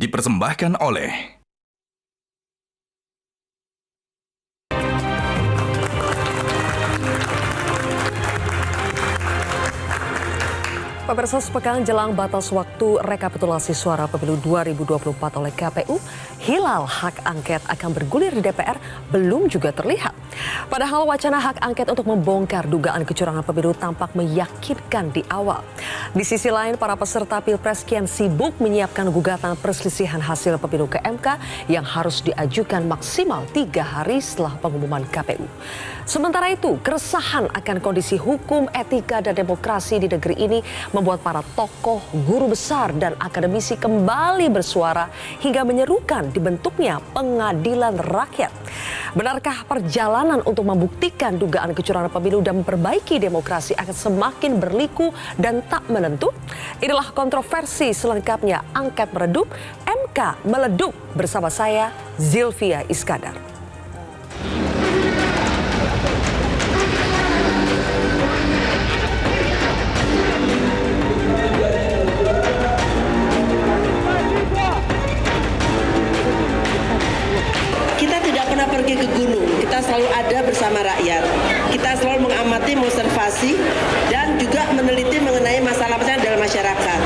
dipersembahkan oleh Pemirsa, sepekan jelang batas waktu rekapitulasi suara pemilu 2024 oleh KPU, hilal hak angket akan bergulir di DPR belum juga terlihat. Padahal wacana hak angket untuk membongkar dugaan kecurangan pemilu tampak meyakinkan di awal. Di sisi lain, para peserta Pilpres kian sibuk menyiapkan gugatan perselisihan hasil pemilu ke MK yang harus diajukan maksimal 3 hari setelah pengumuman KPU. Sementara itu, keresahan akan kondisi hukum, etika, dan demokrasi di negeri ini membuat para tokoh, guru besar, dan akademisi kembali bersuara hingga menyerukan dibentuknya pengadilan rakyat. Benarkah perjalanan untuk membuktikan dugaan kecurangan pemilu dan memperbaiki demokrasi akan semakin berliku dan tak menentu? Inilah kontroversi selengkapnya angket meredup, MK meleduk bersama saya, Zilvia Iskandar. Pergi ke gunung, kita selalu ada bersama rakyat. Kita selalu mengamati, observasi, dan juga meneliti mengenai masalah-masalah dalam masyarakat.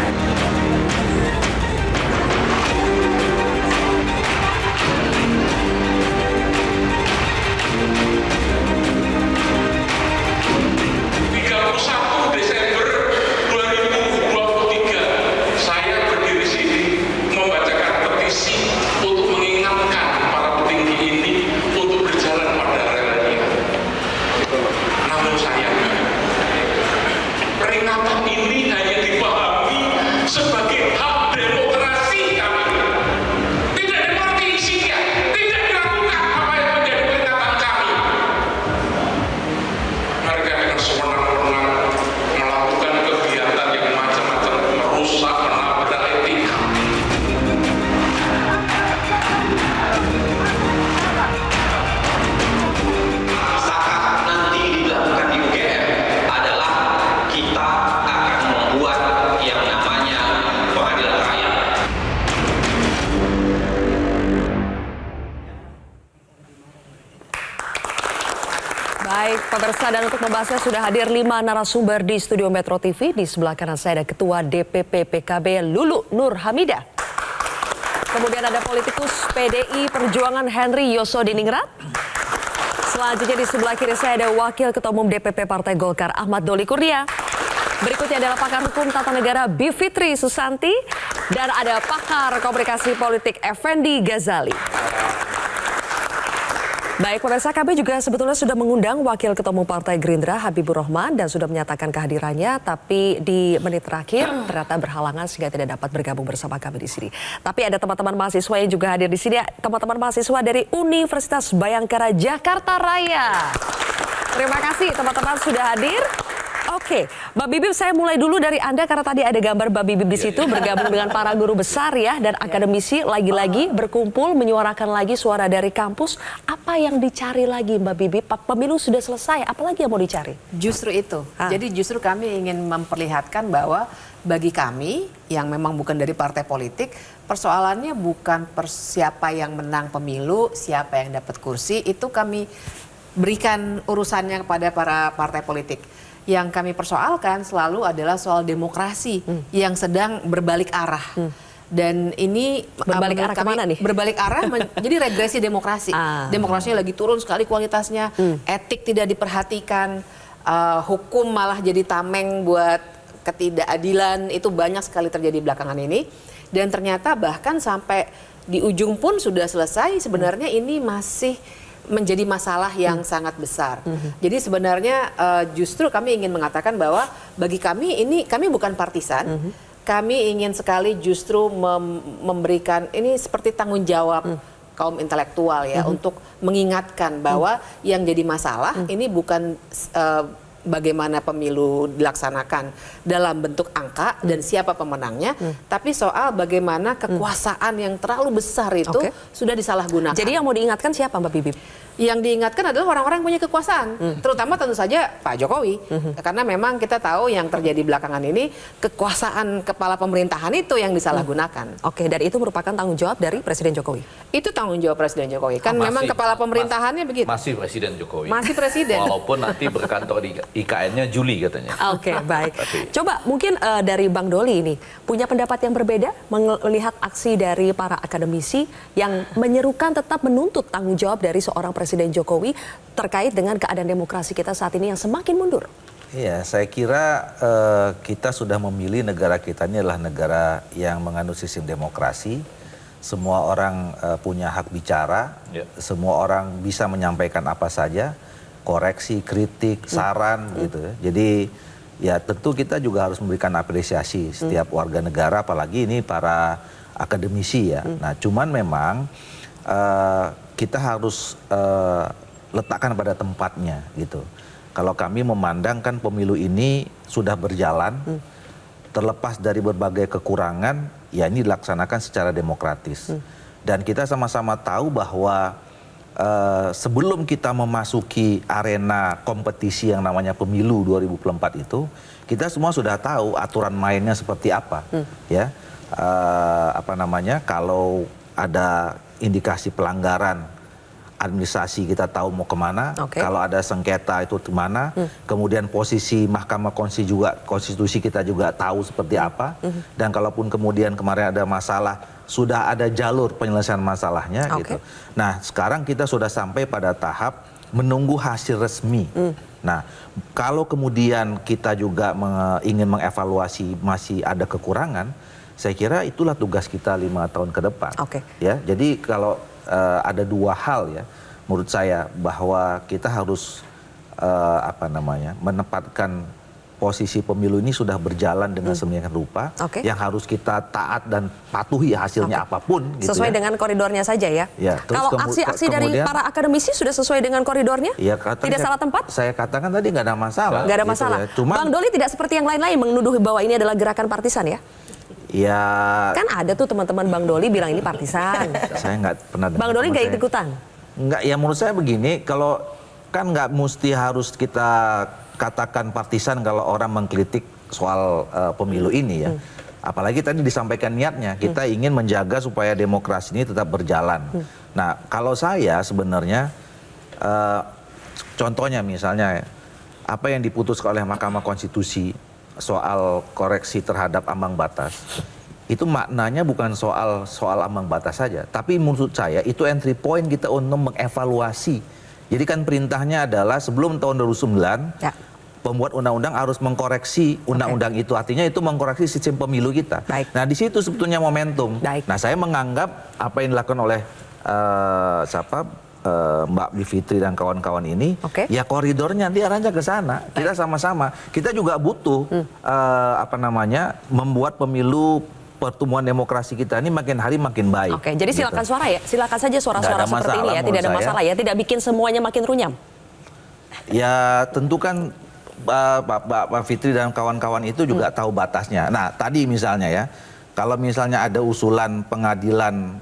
Baik, pemirsa, dan untuk membahasnya sudah hadir 5 narasumber di studio Metro TV. Di sebelah kanan saya ada Ketua DPP PKB Lulu Nur Hamidah. Kemudian ada politikus PDI Perjuangan Henry Yosodiningrat. Selanjutnya di sebelah kiri saya ada Wakil Ketua Umum DPP Partai Golkar Ahmad Doli Kurnia. Berikutnya adalah pakar hukum tata negara Bivitri Susanti. Dan ada pakar komunikasi politik Effendi Ghazali. Baik, pemirsa, kami juga sebetulnya sudah mengundang Wakil Ketua Umum Partai Gerindra Habibur Rahman dan sudah menyatakan kehadirannya, tapi di menit terakhir ternyata berhalangan sehingga tidak dapat bergabung bersama kami di sini. Tapi ada teman-teman mahasiswa yang juga hadir di sini, teman-teman mahasiswa dari Universitas Bhayangkara Jakarta Raya. Terima kasih teman-teman sudah hadir. Oke, Mbak Bibip, saya mulai dulu dari Anda karena tadi ada gambar Mbak Bibip di situ bergabung dengan para guru besar ya dan akademisi lagi-lagi berkumpul menyuarakan lagi suara dari kampus. Apa yang dicari lagi Mbak Bibip? Pemilu sudah selesai, apalagi yang mau dicari? Justru itu. Jadi justru kami ingin memperlihatkan bahwa bagi kami yang memang bukan dari partai politik, persoalannya bukan siapa yang menang pemilu, siapa yang dapat kursi, itu kami berikan urusannya kepada para partai politik. Yang kami persoalkan selalu adalah soal demokrasi yang sedang berbalik arah. Dan ini berbalik arah kemana nih? Berbalik arah jadi regresi demokrasi. Demokrasinya lagi turun sekali kualitasnya, etik tidak diperhatikan, hukum malah jadi tameng buat ketidakadilan, itu banyak sekali terjadi belakangan ini. Dan ternyata bahkan sampai di ujung pun sudah selesai, sebenarnya ini masih menjadi masalah yang sangat besar. Jadi sebenarnya justru kami ingin mengatakan bahwa bagi kami ini, kami bukan partisan, kami ingin sekali justru memberikan ini seperti tanggung jawab kaum intelektual ya untuk mengingatkan bahwa yang jadi masalah ini bukan bagaimana pemilu dilaksanakan dalam bentuk angka dan siapa pemenangnya, tapi soal bagaimana kekuasaan yang terlalu besar itu sudah disalahgunakan. Jadi yang mau diingatkan siapa Mbak Bibip? yang diingatkan adalah orang-orang yang punya kekuasaan, terutama tentu saja Pak Jokowi, karena memang kita tahu yang terjadi belakangan ini kekuasaan kepala pemerintahan itu yang disalahgunakan. Oke, dan itu merupakan tanggung jawab dari Presiden Jokowi. Itu tanggung jawab Presiden Jokowi. Kan memang kepala pemerintahannya begitu. Masih Presiden Jokowi. Masih Presiden. Walaupun nanti berkantor di IKN-nya Juli katanya. Oke, baik. Coba mungkin dari Bang Doli ini punya pendapat yang berbeda melihat aksi dari para akademisi yang menyerukan tetap menuntut tanggung jawab dari seorang Presiden Jokowi terkait dengan keadaan demokrasi kita saat ini yang semakin mundur. Iya, saya kira kita sudah memilih negara kita ini adalah negara yang menganut sistem demokrasi. Semua orang punya hak bicara, semua orang bisa menyampaikan apa saja, koreksi, kritik, saran, gitu ya. Jadi ya tentu kita juga harus memberikan apresiasi setiap warga negara, apalagi ini para akademisi ya. Nah, cuman memang kita harus letakkan pada tempatnya gitu. Kalau kami memandangkan pemilu ini sudah berjalan, terlepas dari berbagai kekurangan, ya ini dilaksanakan secara demokratis. Dan kita sama-sama tahu bahwa sebelum kita memasuki arena kompetisi yang namanya pemilu 2024 itu, kita semua sudah tahu aturan mainnya seperti apa, ya. Kalau ada indikasi pelanggaran administrasi kita tahu mau kemana, kalau ada sengketa itu kemana, kemudian posisi Mahkamah Konstitusi kita juga tahu seperti apa, dan kalaupun kemudian kemarin ada masalah, sudah ada jalur penyelesaian masalahnya gitu. Nah, sekarang kita sudah sampai pada tahap menunggu hasil resmi. Nah, kalau kemudian kita juga ingin mengevaluasi masih ada kekurangan, saya kira itulah tugas kita 5 tahun ke depan. Ya, jadi kalau ada dua hal ya, menurut saya bahwa kita harus menempatkan posisi pemilu ini sudah berjalan dengan sedemikian rupa, yang harus kita taat dan patuhi hasilnya apapun. Gitu sesuai ya. dengan koridornya saja ya. Kalau aksi-aksi dari para akademisi sudah sesuai dengan koridornya, tidak salah tempat? Saya katakan tadi nggak ada masalah. Nggak ada gitu masalah. Ya. Cuman, Bang Doli tidak seperti yang lain-lain menuduh bahwa ini adalah gerakan partisan ya? Ya. Kan ada tuh teman-teman Bang Doli bilang ini partisan. Saya nggak pernah. Bang Doli nggak ikut-ikutan? Nggak, ya menurut saya begini, kalau kan nggak mesti harus kita katakan partisan kalau orang mengkritik soal pemilu ini ya. Apalagi tadi disampaikan niatnya, kita ingin menjaga supaya demokrasi ini tetap berjalan. Nah, kalau saya sebenarnya, contohnya misalnya, apa yang diputuskan oleh Mahkamah Konstitusi soal koreksi terhadap ambang batas, itu maknanya bukan soal ambang batas saja, tapi menurut saya itu entry point kita untuk mengevaluasi. Jadi kan perintahnya adalah sebelum tahun 2009, pembuat undang-undang harus mengkoreksi undang-undang itu, artinya itu mengkoreksi sistem pemilu kita. Nah, di situ sebetulnya momentum. Nah, saya menganggap apa yang dilakukan oleh Mbak Bivitri dan kawan-kawan ini, ya koridornya nanti arahnya ke sana. Kita sama-sama, kita juga butuh membuat pemilu pertumbuhan demokrasi kita ini makin hari makin baik. Jadi silakan suara ya, silakan saja suara-suara seperti ini ya, tidak ada masalah ya, tidak bikin semuanya makin runyam. Ya tentu kan Mbak Fitri dan kawan-kawan itu juga tahu batasnya. Nah tadi misalnya ya, kalau misalnya ada usulan pengadilan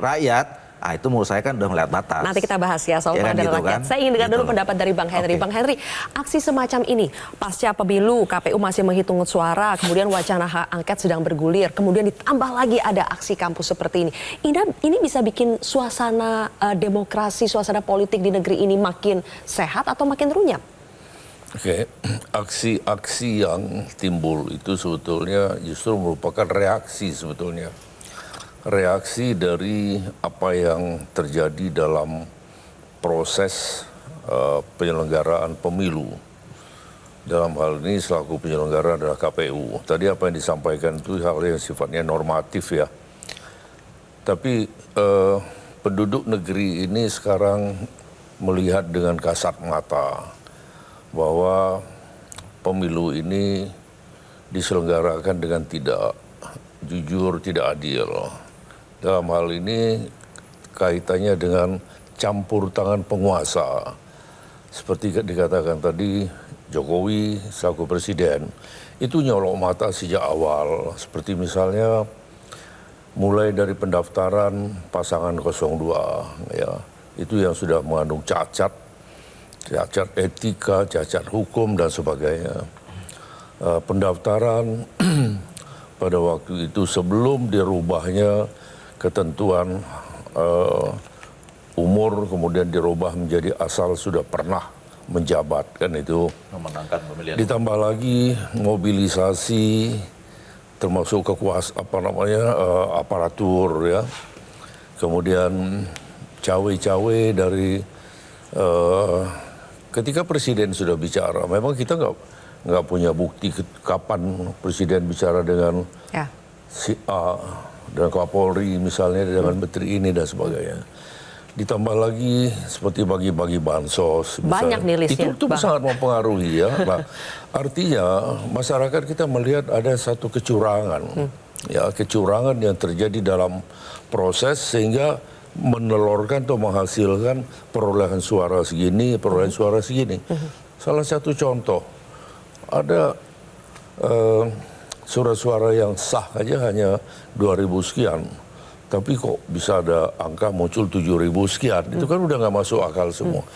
rakyat, itu menurut saya kan udah melihat batas. Nanti kita bahas ya soal pengadilan rakyat. Saya ingin dengar dulu pendapat dari Bang Henry. Bang Henry, aksi semacam ini pasca pemilu, KPU masih menghitung suara, kemudian wacana hak angket sedang bergulir, kemudian ditambah lagi ada aksi kampus seperti ini. Ini bisa bikin suasana demokrasi, suasana politik di negeri ini makin sehat atau makin runyam? Aksi-aksi yang timbul itu sebetulnya justru merupakan reaksi sebetulnya. Reaksi dari apa yang terjadi dalam proses penyelenggaraan pemilu. Dalam hal ini selaku penyelenggara adalah KPU. Tadi apa yang disampaikan itu hal yang sifatnya normatif ya. Tapi penduduk negeri ini sekarang melihat dengan kasat mata bahwa pemilu ini diselenggarakan dengan tidak jujur, tidak adil. Dalam hal ini kaitannya dengan campur tangan penguasa. Seperti dikatakan tadi, Jokowi selaku presiden itu nyolok mata sejak awal. Seperti misalnya mulai dari pendaftaran pasangan 02 ya. itu yang sudah mengandung cacat etika, cacat hukum dan sebagainya. Pendaftaran pada waktu itu sebelum dirubahnya ketentuan umur kemudian dirubah menjadi asal sudah pernah menjabat, kan itu. Memenangkan pemilihan. Ditambah lagi mobilisasi termasuk aparatur ya. Kemudian cawe-cawe dari ketika presiden sudah bicara, memang kita nggak punya bukti kapan presiden bicara dengan si A dan Kapolri misalnya dengan menteri ini dan sebagainya. Ditambah lagi seperti bagi-bagi bansos. Banyak nih listnya. Itu sangat mempengaruhi ya. Nah, artinya masyarakat kita melihat ada satu kecurangan. Ya, kecurangan yang terjadi dalam proses sehingga menelurkan atau menghasilkan perolehan suara segini. Salah satu contoh, ada surat-suara yang sah aja hanya 2.000 sekian. Tapi kok bisa ada angka muncul 7.000 sekian. Itu kan udah nggak masuk akal semua.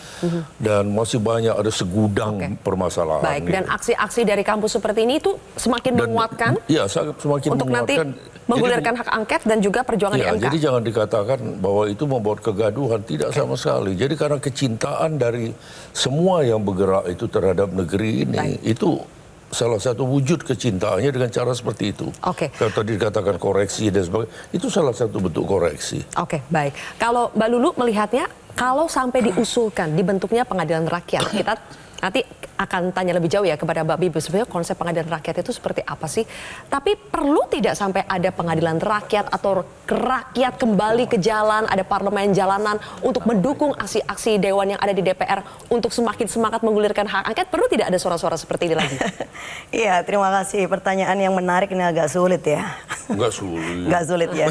Dan masih banyak ada segudang permasalahan. Baik, dan aksi-aksi dari kampus seperti ini itu semakin menguatkan Iya, semakin untuk menguatkan. nanti menggulirkan hak angket dan juga perjuangan di MK. Jadi jangan dikatakan bahwa itu membuat kegaduhan, tidak sama sekali. Jadi karena kecintaan dari semua yang bergerak itu terhadap negeri ini, itu salah satu wujud kecintaannya dengan cara seperti itu. Kalau tadi dikatakan koreksi dan sebagainya, itu salah satu bentuk koreksi. Oke, baik. Kalau Mbak Lulu melihatnya, kalau sampai diusulkan dibentuknya pengadilan rakyat, kita nanti akan tanya lebih jauh ya kepada Mbak Bibi, sebenarnya konsep pengadilan rakyat itu seperti apa sih? Tapi perlu tidak sampai ada pengadilan rakyat atau rakyat kembali ke jalan, ada parlemen jalanan untuk mendukung aksi-aksi dewan yang ada di DPR untuk semakin semangat menggulirkan hak angket? Perlu tidak ada suara-suara seperti ini lagi? Iya, terima kasih. Pertanyaan yang menarik, ini agak sulit ya. Enggak sulit. Enggak sulit ya.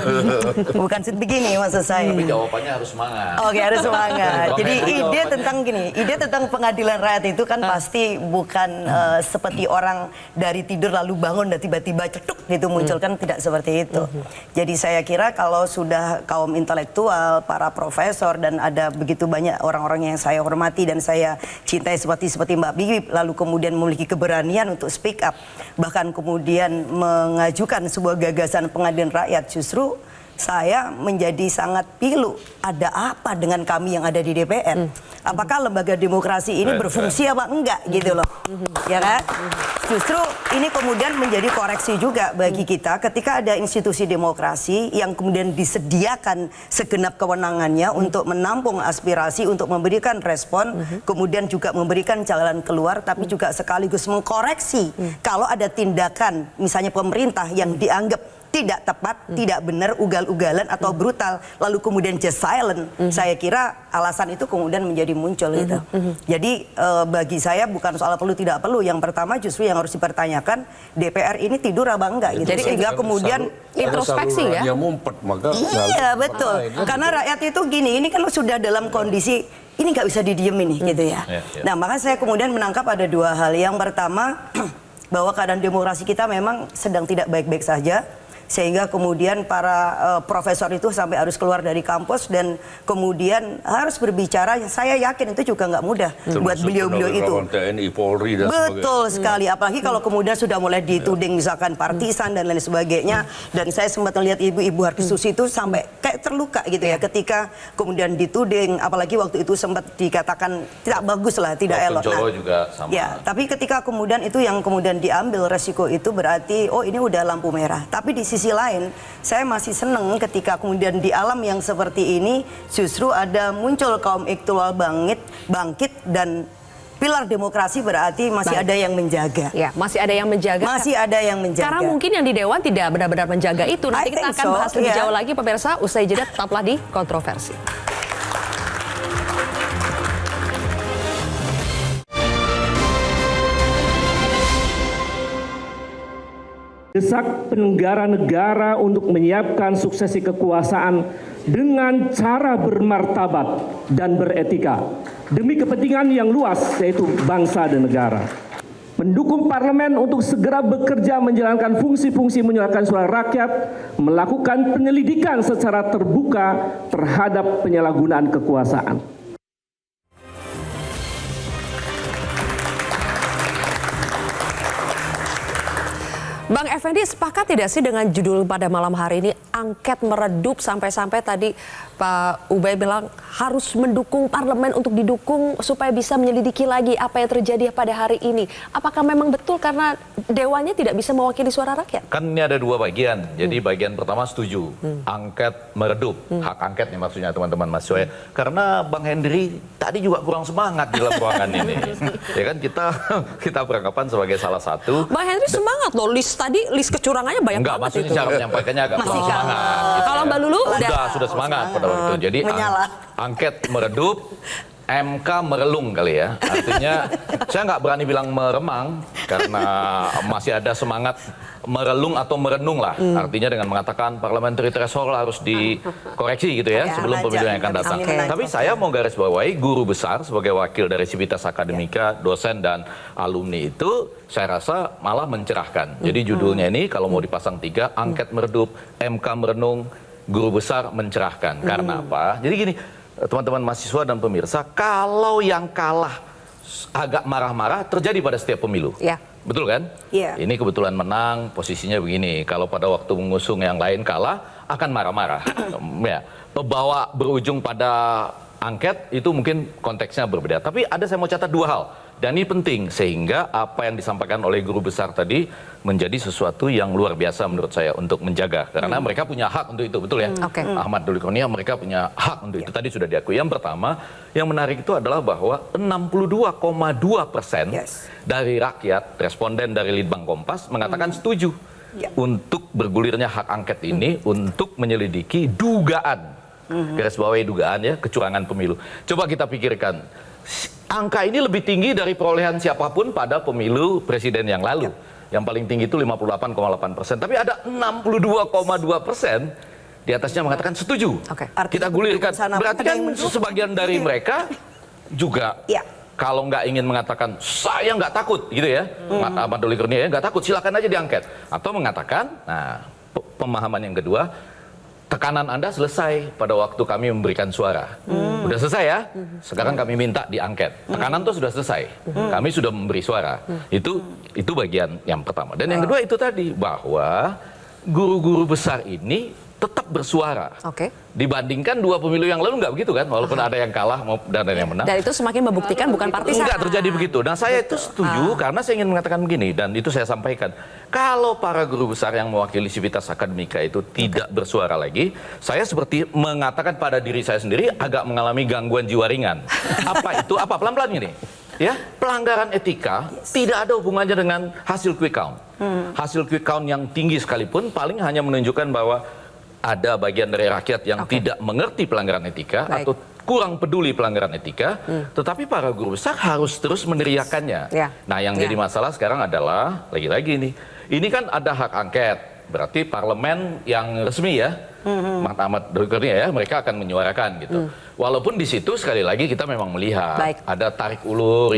Bukan begini maksud saya. Tapi jawabannya harus semangat. Oke, harus semangat. Jadi ide tentang gini, ide tentang pengadilan rakyat itu kan pasti bukan seperti orang dari tidur lalu bangun dan tiba-tiba cetuk gitu muncul, kan tidak seperti itu. Jadi saya kira kalau sudah kaum intelektual, para profesor dan ada begitu banyak orang-orang yang saya hormati dan saya cintai seperti Mbak Bibi, lalu kemudian memiliki keberanian untuk speak up, bahkan kemudian mengajukan sebuah gagasan pengadilan rakyat, justru saya menjadi sangat pilu. Ada apa dengan kami yang ada di DPR? Apakah lembaga demokrasi ini berfungsi apa enggak gitu loh, ya kan? Justru ini kemudian menjadi koreksi juga bagi kita ketika ada institusi demokrasi yang kemudian disediakan segenap kewenangannya untuk menampung aspirasi, untuk memberikan respon, kemudian juga memberikan jalan keluar, tapi juga sekaligus mengkoreksi kalau ada tindakan misalnya pemerintah yang dianggap tidak tepat, tidak benar, ugal-ugalan atau brutal, lalu kemudian just silent. Saya kira alasan itu kemudian menjadi muncul gitu. Jadi bagi saya bukan soal perlu tidak perlu. Yang pertama justru yang harus dipertanyakan, DPR ini tidur apa enggak gitu. Jadi sehingga kemudian introspeksi ya. Ngumpet, maka iya betul. Karena rakyat itu gini, ini kan sudah dalam kondisi ini nggak bisa didiemin nih gitu ya. Nah maka saya kemudian menangkap ada dua hal. Yang pertama bahwa keadaan demokrasi kita memang sedang tidak baik-baik saja. Sehingga kemudian para profesor itu sampai harus keluar dari kampus dan kemudian harus berbicara. Saya yakin itu juga nggak mudah buat beliau-beliau itu. TNI, Polri dan betul sekali. Apalagi kalau kemudian sudah mulai dituding misalkan partisan dan lain sebagainya. Dan saya sempat melihat ibu-ibu Hartisusi itu sampai kayak terluka gitu ya ketika kemudian dituding. Apalagi waktu itu sempat dikatakan tidak bagus lah, tidak elok. Nah, juga sama. Ya, tapi ketika kemudian itu yang kemudian diambil resiko itu berarti oh ini udah lampu merah. Tapi di sisi lain, saya masih seneng ketika kemudian di alam yang seperti ini justru ada muncul kaum intelektual bangkit dan pilar demokrasi berarti masih ada yang menjaga. Ya, masih ada yang menjaga. Masih ada yang menjaga. Karena mungkin yang di Dewan tidak benar-benar menjaga itu. Nanti kita akan bahas lebih jauh lagi pemirsa. Usai jeda tetaplah di Kontroversi. Desak penyelenggara negara untuk menyiapkan suksesi kekuasaan dengan cara bermartabat dan beretika demi kepentingan yang luas yaitu bangsa dan negara. Mendukung parlemen untuk segera bekerja menjalankan fungsi-fungsi menyuarakan suara rakyat, melakukan penyelidikan secara terbuka terhadap penyalahgunaan kekuasaan. Bang Effendi, sepakat tidak sih dengan judul pada malam hari ini, angket meredup, sampai-sampai tadi Pak Ubay bilang harus mendukung parlemen untuk didukung supaya bisa menyelidiki lagi apa yang terjadi pada hari ini. Apakah memang betul karena dewannya tidak bisa mewakili suara rakyat? Kan ini ada dua bagian. Jadi bagian pertama setuju, angket meredup, hak angket nih maksudnya teman-teman mahasiswa ya. Karena Bang Hendri tadi juga kurang semangat di dalam ruangan ini. Ya kan kita beranggapan sebagai salah satu. Bang Hendri semangat loh, list kecurangannya banyak enggak, banget maksudnya itu. cara menyampaikannya agak kurang semangat. Gitu Kalau ya. Mbak Lulu sudah semangat pada waktu itu. Jadi angket meredup, MK merelung kali ya. Artinya saya nggak berani bilang meremang karena masih ada semangat merelung atau merenung lah. Artinya dengan mengatakan parliamentary threshold harus dikoreksi gitu ya sebelum pemilu yang akan datang. Tapi saya mau garis bawahi guru besar sebagai wakil dari Civitas Akademika, dosen dan alumni itu saya rasa malah mencerahkan. Jadi judulnya ini kalau mau dipasang 3, angket meredup, MK merenung, guru besar mencerahkan. Karena apa? Jadi gini, teman-teman mahasiswa dan pemirsa, kalau yang kalah agak marah-marah terjadi pada setiap pemilu. Ya. Betul kan? Iya. Ini kebetulan menang, posisinya begini. Kalau pada waktu mengusung yang lain kalah, akan marah-marah. Ya, bahwa berujung pada angket itu mungkin konteksnya berbeda. Tapi saya mau catat 2 hal. Dan ini penting, sehingga apa yang disampaikan oleh guru besar tadi menjadi sesuatu yang luar biasa menurut saya untuk menjaga. Karena mereka punya hak untuk itu, betul ya? Ahmad Doli Kurnia, mereka punya hak untuk itu. Tadi sudah diakui. Yang pertama, yang menarik itu adalah bahwa 62,2% dari rakyat, responden dari Litbang Kompas, mengatakan setuju untuk bergulirnya hak angket ini untuk menyelidiki dugaan, garis bawahi dugaan ya, kecurangan pemilu. Coba kita pikirkan. Angka ini lebih tinggi dari perolehan siapapun pada pemilu presiden yang lalu. Yang paling tinggi itu 58,8%. Tapi ada 62,2% di atasnya mengatakan setuju. Kita gulirkan. Berarti kan sebagian dari mereka juga kalau nggak ingin mengatakan saya nggak takut gitu ya. Ahmad Doli Kurnia ya nggak takut, silakan aja diangket. Atau mengatakan, nah pemahaman yang kedua, tekanan Anda selesai pada waktu kami memberikan suara. Udah selesai ya? Sekarang kami minta diangket. Tekanan itu sudah selesai. Kami sudah memberi suara. Itu bagian yang pertama. Dan yang kedua itu tadi, bahwa guru-guru besar ini tetap bersuara. Dibandingkan 2 pemilu yang lalu nggak begitu kan? Walaupun ada yang kalah dan ada yang menang. Dan itu semakin membuktikan bukan partisan. Enggak terjadi begitu. Nah saya itu setuju karena saya ingin mengatakan begini, dan itu saya sampaikan. Kalau para guru besar yang mewakili Civitas Akademika itu tidak bersuara lagi, saya seperti mengatakan pada diri saya sendiri agak mengalami gangguan jiwa ringan. Apa itu? Apa? Pelan-pelan gini. Ya, pelanggaran etika tidak ada hubungannya dengan hasil quick count. Hasil quick count yang tinggi sekalipun paling hanya menunjukkan bahwa ada bagian dari rakyat yang tidak mengerti pelanggaran etika atau kurang peduli pelanggaran etika, tetapi para guru besar harus terus meneriakannya. Nah, yang jadi masalah sekarang adalah lagi-lagi ini kan ada hak angket, berarti parlemen yang resmi ya, Ahmad Doli Kurnia ya, mereka akan menyuarakan gitu. Walaupun di situ sekali lagi kita memang melihat ada tarik ulur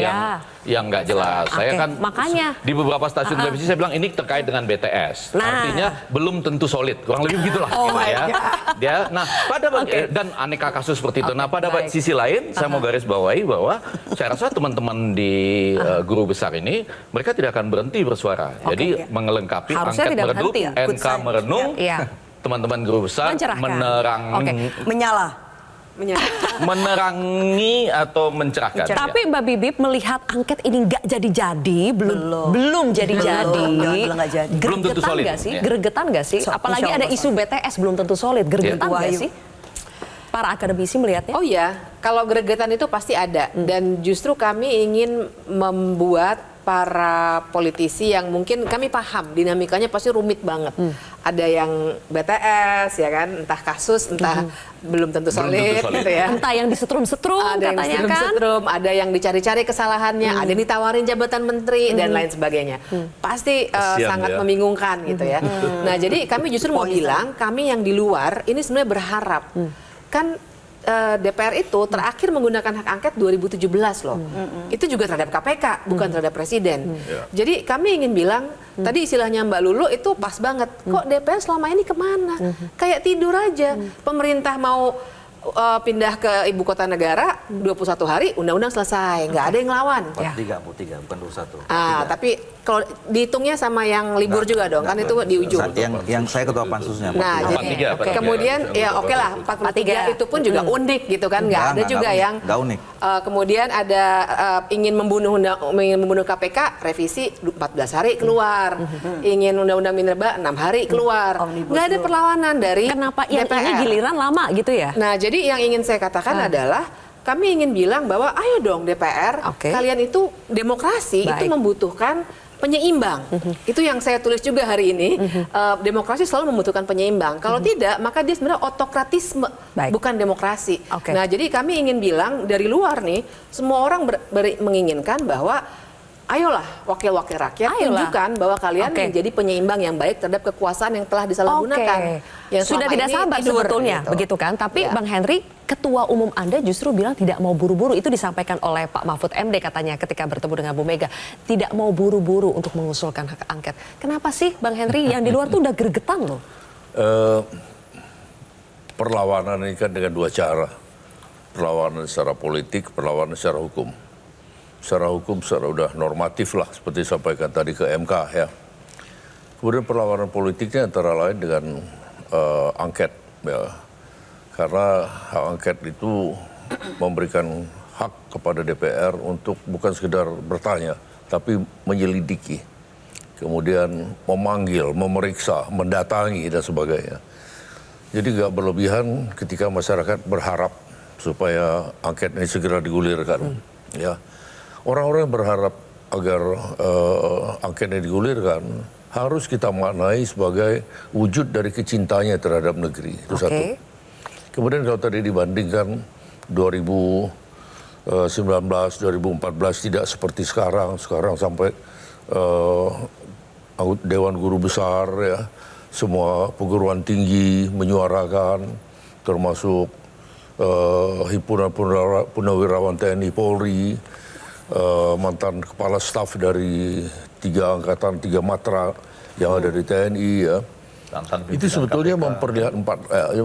yang nggak jelas. Saya kan makanya di beberapa stasiun televisi saya bilang ini terkait dengan BTS. Artinya belum tentu solid. Kurang lebih begitulah gitu ya. Nah, pada dan aneka kasus seperti itu. Nah, pada sisi lain saya mau garis bawahi bahwa saya rasa teman-teman di guru besar ini mereka tidak akan berhenti bersuara. Jadi mengelengkapi angket meredup, NK merenung, teman-teman guru besar menerangi atau mencerahkan. Tapi Mbak Bibip melihat angket ini nggak jadi-jadi, belum jadi-jadi. Belum tentu solid. Gregetan nggak sih? Apalagi ada isu BTS belum tentu solid. Gregetan nggak sih? Para akademisi melihatnya? Oh iya, kalau gregetan itu pasti ada. Dan justru kami ingin membuat para politisi yang mungkin kami paham dinamikanya pasti rumit banget. Ada yang BTS ya kan, entah kasus, entah belum tentu solid gitu ya. Entah yang disetrum-setrum katanya kan. Ada yang dicari-cari kesalahannya, ada yang ditawarin jabatan menteri dan lain sebagainya. Pasti sangat membingungkan gitu ya. Nah, jadi kami justru mau bilang, kami yang di luar ini sebenarnya berharap kan DPR itu terakhir menggunakan hak angket 2017 loh. Itu juga terhadap KPK, bukan terhadap Presiden. Jadi kami ingin bilang, tadi istilahnya Mbak Lulu itu pas banget. Kok DPR selama ini kemana? Kayak tidur aja. Pemerintah mau pindah ke ibu kota negara 21 hari, undang-undang selesai, nggak ada yang ngelawan. 43, bukan 21. Tapi kalau dihitungnya sama yang libur juga dong, kan itu di ujung. Yang saya ketua pansusnya. Nah, jadi kemudian ya oke lah 43 itu pun juga unik gitu kan, nggak ada juga yang nggak unik. Kemudian ada ingin membunuh KPK, revisi 14 hari keluar, ingin undang-undang minerba 6 hari keluar, nggak ada perlawanan dari Kenapa yang DPR. ini giliran lama gitu ya? Nah, jadi yang ingin saya katakan adalah kami ingin bilang bahwa ayo dong DPR, kalian itu demokrasi itu membutuhkan penyeimbang. Itu yang saya tulis juga hari ini. Demokrasi selalu membutuhkan penyeimbang. Kalau tidak, maka dia sebenarnya otokratisme, bukan demokrasi. Nah, jadi kami ingin bilang dari luar nih, semua orang menginginkan bahwa ayolah wakil-wakil rakyat, tunjukkan bahwa kalian menjadi penyeimbang yang baik terhadap kekuasaan yang telah disalahgunakan. Yang sudah tidak sabar sebetulnya, gitu. Begitu kan? Tapi Bang Henry, Ketua Umum Anda justru bilang tidak mau buru-buru. Itu disampaikan oleh Pak Mahfud MD katanya ketika bertemu dengan Bu Mega. Tidak mau buru-buru untuk mengusulkan hak angket. Kenapa sih Bang Henry? Yang di luar tuh udah gregetan loh. Perlawanan ini kan dengan dua cara. Perlawanan secara politik, perlawanan secara hukum. Secara hukum, secara udah normatif lah, seperti disampaikan tadi ke MK ya. Kemudian perlawanan politiknya antara lain dengan angket ya. Karena hak angket itu memberikan hak kepada DPR untuk bukan sekedar bertanya, tapi menyelidiki. Kemudian memanggil, memeriksa, mendatangi dan sebagainya. Jadi nggak berlebihan ketika masyarakat berharap supaya angket ini segera digulirkan. Ya. Orang-orang berharap agar angket ini digulirkan harus kita maknai sebagai wujud dari kecintanya terhadap negeri. Itu satu. Kemudian kalau tadi dibandingkan 2019, 2014 tidak seperti sekarang. Sekarang sampai Dewan Guru Besar ya, semua perguruan tinggi menyuarakan, termasuk himpunan purnawirawan TNI Polri, mantan kepala staf dari 3 angkatan, 3 matra yang ada di TNI ya. Itu sebetulnya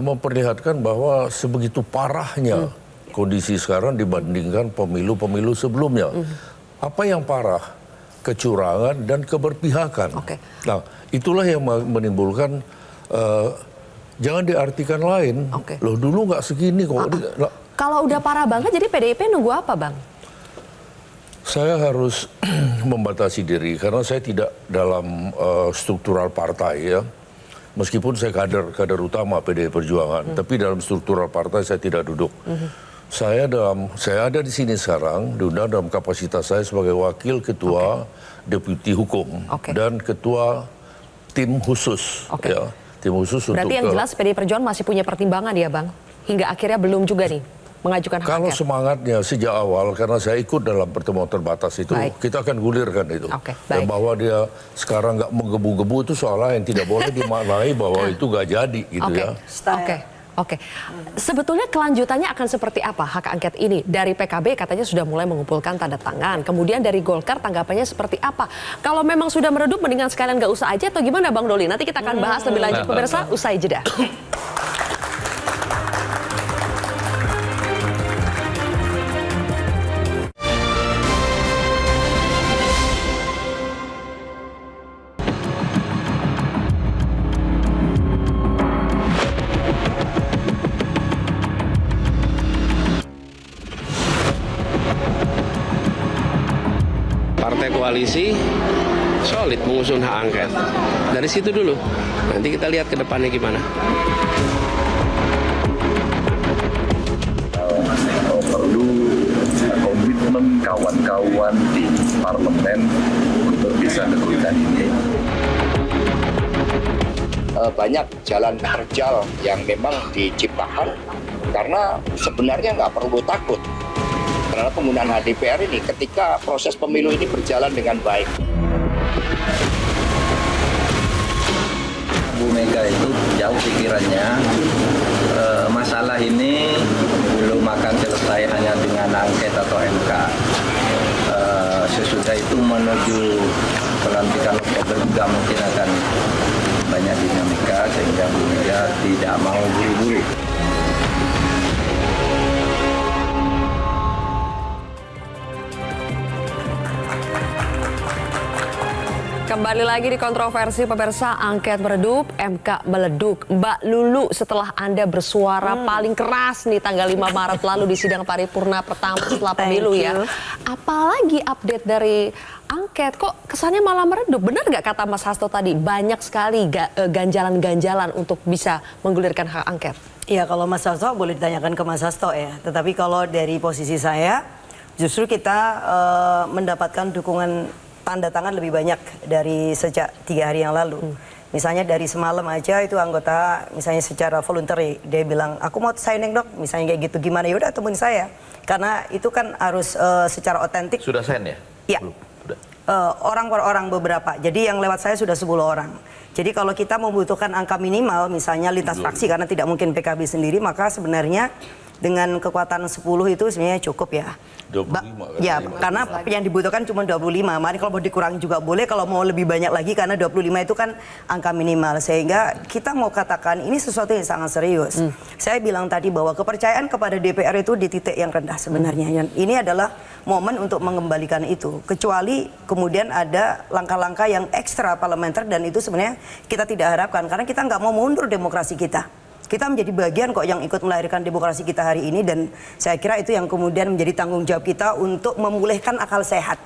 memperlihatkan bahwa sebegitu parahnya kondisi sekarang dibandingkan pemilu-pemilu sebelumnya. Apa yang parah? Kecurangan dan keberpihakan. Nah, itulah yang menimbulkan jangan diartikan lain. Loh dulu nggak segini kok. Kalau udah parah banget, jadi PDIP nunggu apa, Bang? Saya harus membatasi diri karena saya tidak dalam struktural partai ya. Meskipun saya kader utama PDI Perjuangan, tapi dalam struktural partai saya tidak duduk. Saya ada di sini sekarang diundang dalam kapasitas saya sebagai wakil ketua deputi hukum dan ketua tim khusus. Ya, tim khusus. Berarti yang jelas PDI Perjuangan masih punya pertimbangan ya, Bang? Hingga akhirnya belum juga nih mengajukan hak angket. Kalau semangatnya sejak awal, karena saya ikut dalam pertemuan terbatas itu, kita akan gulirkan itu. Dan bahwa dia sekarang nggak menggebu-gebu itu soal lain, tidak boleh dimaknai bahwa itu nggak jadi gitu ya. Sebetulnya kelanjutannya akan seperti apa hak angket ini? Dari PKB katanya sudah mulai mengumpulkan tanda tangan. Kemudian dari Golkar tanggapannya seperti apa? Kalau memang sudah meredup, mendingan sekalian nggak usah aja atau gimana Bang Doli? Nanti kita akan bahas lebih lanjut pemirsa, usai jeda. Partai koalisi solid mengusung hak angket. Dari situ dulu. Nanti kita lihat ke depannya gimana. Perlu komitmen kawan-kawan di parlemen untuk bisa melakukan ini. Banyak jalan terjal yang memang diciptakan karena sebenarnya nggak perlu takut. Karena penggunaan HDPR ini ketika proses pemilu ini berjalan dengan baik. Bu Mega itu jauh pikirannya, masalah ini belum akan selesai hanya dengan angket atau MK. Sesudah itu menuju pelantikan Oktober juga mungkin akan banyak dinamika sehingga Bu Mega tidak mau buru-buru. Kembali lagi di kontroversi pemirsa, angket meredup, MK meleduk. Mbak Lulu, setelah Anda bersuara paling keras nih tanggal 5 Maret lalu di sidang paripurna pertama setelah pemilu ya. Apalagi update dari angket, kok kesannya malah meredup? Benar nggak kata Mas Hasto tadi, banyak sekali ganjalan-ganjalan untuk bisa menggulirkan hak angket? Iya, kalau Mas Hasto boleh ditanyakan ke Mas Hasto ya. Tetapi kalau dari posisi saya, justru kita mendapatkan dukungan tanda tangan lebih banyak dari sejak 3 hari yang lalu. Misalnya dari semalam aja itu anggota misalnya secara voluntary dia bilang aku mau signing dok, misalnya kayak gitu, gimana, yaudah temuin saya, karena itu kan harus secara otentik. Sudah sign ya? Iya. Orang per orang beberapa. Jadi yang lewat saya sudah 10 orang. Jadi kalau kita membutuhkan angka minimal misalnya lintas fraksi karena tidak mungkin PKB sendiri, maka sebenarnya dengan kekuatan 10 itu sebenarnya cukup ya. 25 ya, karena yang dibutuhkan cuma 25. Mari kalau mau dikurangi juga boleh, kalau mau lebih banyak lagi karena 25 itu kan angka minimal. Sehingga kita mau katakan ini sesuatu yang sangat serius. Saya bilang tadi bahwa kepercayaan kepada DPR itu di titik yang rendah sebenarnya. Dan ini adalah momen untuk mengembalikan itu. Kecuali kemudian ada langkah-langkah yang ekstra parlementer dan itu sebenarnya kita tidak harapkan. Karena kita nggak mau mundur demokrasi kita. Kita menjadi bagian kok yang ikut melahirkan demokrasi kita hari ini, dan saya kira itu yang kemudian menjadi tanggung jawab kita untuk memulihkan akal sehat.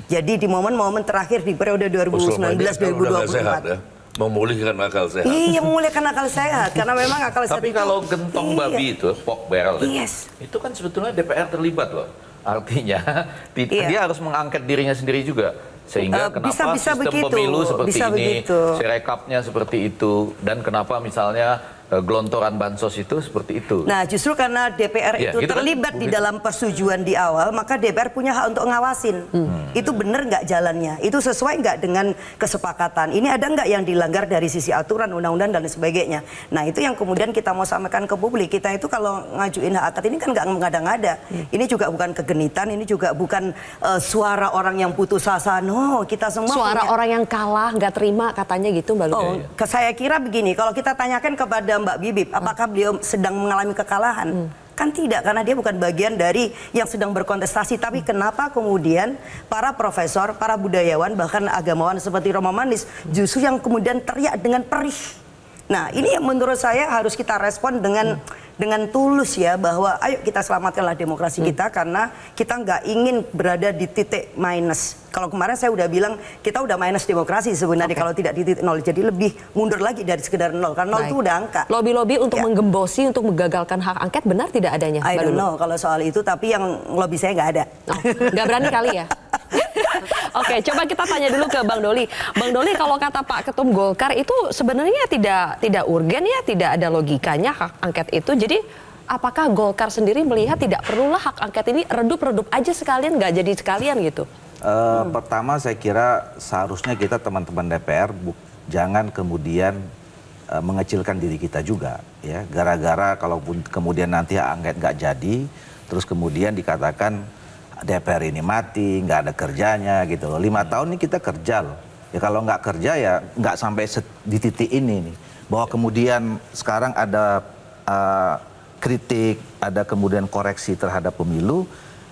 Jadi di momen-momen terakhir di periode 2019-2024. Ya? Memulihkan akal sehat. Iya, memulihkan akal sehat karena memang akal sehat. Tapi kalau gentong babi itu, pork barrel Yes. itu kan sebetulnya DPR terlibat loh. Artinya dia harus mengangket dirinya sendiri juga. Sehingga kenapa bisa sistem begitu, pemilu seperti bisa ini, begitu. sirekapnya seperti itu, dan kenapa misalnya gelontoran bansos itu seperti itu. Nah, justru karena DPR itu gitu terlibat di dalam persetujuan di awal, maka DPR punya hak untuk ngawasin. Itu benar nggak jalannya? Itu sesuai nggak dengan kesepakatan? Ini ada nggak yang dilanggar dari sisi aturan, undang-undang, dan sebagainya? Nah, itu yang kemudian kita mau sampaikan ke publik. Kita itu kalau ngajuin hak angket ini kan nggak mengada-ngada. Ini juga bukan kegenitan, ini juga bukan suara orang yang putus asa. No, kita semua suara punya. orang yang kalah, nggak terima katanya gitu Mbak Lulu. Saya kira begini, kalau kita tanyakan kepada Mbak Bibip, apakah beliau sedang mengalami kekalahan? Kan tidak, karena dia bukan bagian dari yang sedang berkontestasi. Tapi kenapa kemudian para profesor, para budayawan, bahkan agamawan seperti Romo Manis justru yang kemudian teriak dengan perih? Nah, ini yang menurut saya harus kita respon dengan tulus ya, bahwa ayo kita selamatkanlah demokrasi kita karena kita nggak ingin berada di titik minus. Kalau kemarin saya udah bilang kita udah minus demokrasi sebenarnya kalau tidak di titik nol. Jadi lebih mundur lagi dari sekedar nol, karena nol itu udah angka. Lobby-lobby untuk menggembosi, untuk menggagalkan hak angket benar tidak adanya? I don't know kalau soal itu, tapi yang lobby saya nggak ada. Nggak berani kali ya? Oke, coba kita tanya dulu ke Bang Doli. Bang Doli, kalau kata Pak Ketum Golkar itu sebenarnya tidak urgen ya, tidak ada logikanya hak angket itu. Jadi apakah Golkar sendiri melihat tidak perlulah hak angket ini redup-redup aja sekalian, nggak jadi sekalian gitu? Pertama saya kira seharusnya kita teman-teman DPR jangan kemudian mengecilkan diri kita juga ya. Gara-gara kalaupun kemudian nanti hak angket nggak jadi, terus kemudian dikatakan DPR ini mati, nggak ada kerjanya gitu loh. 5 tahun ini kita kerja loh. Ya kalau nggak kerja ya nggak sampai di titik ini nih. Bahwa kemudian sekarang ada kritik, ada kemudian koreksi terhadap pemilu,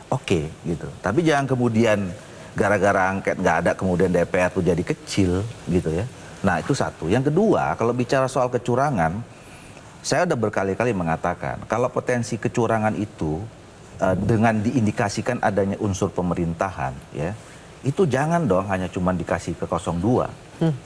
oke, gitu. Tapi jangan kemudian gara-gara angket nggak ada kemudian DPR tuh jadi kecil gitu ya. Nah itu satu. Yang kedua, kalau bicara soal kecurangan, saya udah berkali-kali mengatakan kalau potensi kecurangan itu dengan diindikasikan adanya unsur pemerintahan ya, itu jangan dong hanya cuma dikasih ke 02